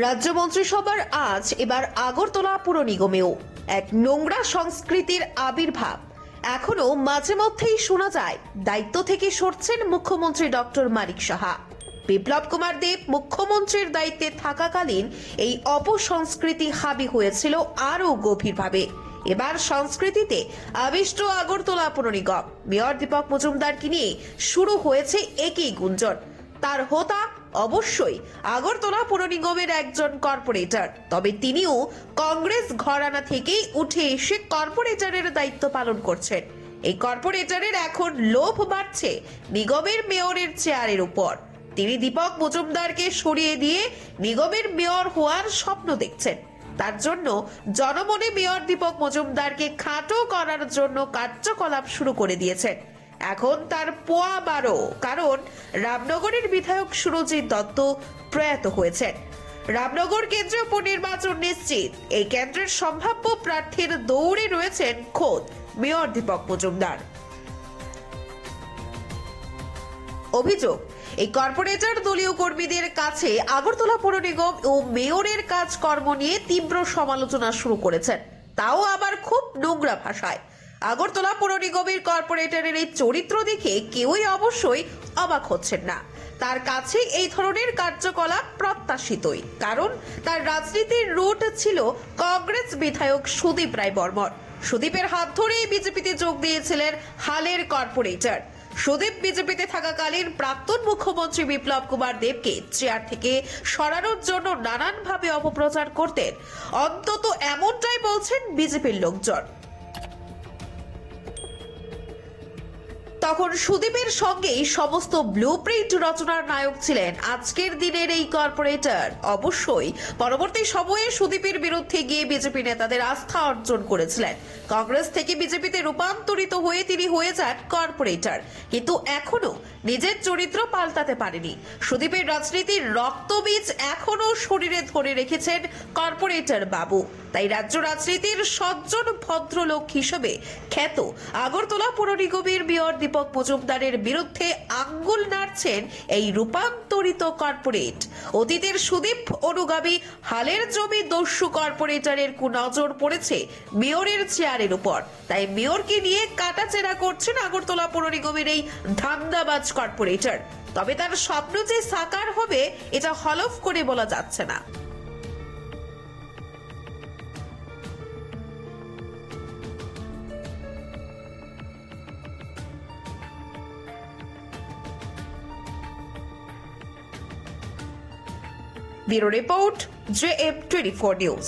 রাজ্য মন্ত্রিসভার আজ এবার আগরতলা পুর নিগমেও এক নোংরা সংস্কৃতির আবির্ভাব। এখনো মাঝে মধ্যেই শোনা যায় দায়িত্ব থেকে সরছেন মুখ্যমন্ত্রী ডক্টর মানিক সাহা। বিপ্লব কুমার দেব মুখ্যমন্ত্রীর দায়িত্বে থাকাকালীন এই অপসংস্কৃতি হাবি হয়েছিল আরও গভীরভাবে। এবার সংস্কৃতিতে আবিষ্ট আগরতলা পুর নিগম। মেয়র দীপক মজুমদারকে নিয়ে শুরু হয়েছে একই গুঞ্জন। তার হোতা অবশ্যই আগরতলা পুর নিগমের একজন কর্পোরেটর, তবে তিনিও কংগ্রেস ঘরানা থেকেই উঠে এসে কর্পোরেটরের দায়িত্ব পালন করছেন। এই কর্পোরেটরের এখন লোভ বাড়ছে নিগমের মেয়রের চেয়ারের উপর। তিনি দীপক মজুমদারকে সরিয়ে দিয়ে নিগমের মেয়র হওয়ার স্বপ্ন দেখছেন। তার জন্য জনমনে মেয়র দীপক মজুমদারকে খাটো করার জন্য কার্যকলাপ শুরু করে দিয়েছেন। এখন তার পোয়া 12, কারণ রামনগরের বিধায়ক সুরজিৎ দত্ত প্রয়াত হয়েছেন। রামনগর কেন্দ্রীয় উপনির্বাচন নিশ্চিত। এই কেন্দ্রের সম্ভাব্য প্রার্থীর দৌড়ে রয়েছেন খোদ মেয়র দীপক মজুমদার। অভিযোগ, এই কর্পোরেটর দলীয় কর্মীদের কাছে আগরতলা পুর নিগম ও মেয়রের কাজকর্ম নিয়ে তীব্র সমালোচনা শুরু করেছেন, তাও আবার খুব নোংরা ভাষায়। আগরতলা পুর নিগমের কর্পোরেটরের এই চরিত্র দেখে কেউই অবশ্যই অবাক হচ্ছেন না। তার কাছে এই ধরনের কার্যকলাপ প্রত্যাশিতই, কারণ তার রাজনীতির রুট ছিল কংগ্রেস বিধায়ক সুদীপ রায় বর্মন। সুদীপের হাত ধরেই বিজেপিতে যোগ দিয়েছিলেন হালের কর্পোরেটর। সুদীপ বিজেপিতে থাকাকালীন প্রাক্তন মুখ্যমন্ত্রী বিপ্লব কুমার দেবকে চেয়ার থেকে সরানোর জন্য নানানভাবে অপপ্রচার করতেন, অন্তত এমনটাই বলছেন বিজেপির লোকজন। তখন সুদীপের সঙ্গেই সমস্ত ব্লুপ্রিন্ট রচনার নায়ক ছিলেন আজকের দিনের এই কর্পোরেটর। অবশ্যই পরবর্তী সময়ে সুদীপের বিরুদ্ধে গিয়ে বিজেপি নেতাদের আস্থা অর্জন করেছিলেন। কংগ্রেস থেকে বিজেপিতে রূপান্তরিত হয়ে তিনি হয়ে যান কর্পোরেটর, কিন্তু এখনো নিজের চরিত্র পাল্টাতে পারেনি। সুদীপের রাজনীতির রক্তবীজ এখনো শরীরে ধরে রেখেছেন কর্পোরেটর বাবু। তাই রাজ্য রাজনীতির সজ্জন ভদ্রলোক হিসেবে খ্যাত আগরতলা পুর নিগমের মেয়র দীপক মজুমদারের বিরুদ্ধে আঙ্গুল নাড়ছেন এই রূপান্তরিত কর্পোরেট। অতীতের সুদীপ অনুগামী হালের জমি দস্যু কর্পোরেটরের কুনজর পড়েছে মেয়রের চেয়ারের উপর। তাই মেয়রকে নিয়ে কাটাচেরা করছেন আগরতলা পুর নিগমের এই ধান্দাবাজ কর্পোরেটর। তবে তার স্বপ্ন যে সাকার হবে এটা হলফ করে বলা যাচ্ছে না। Bureau report, JM24 news.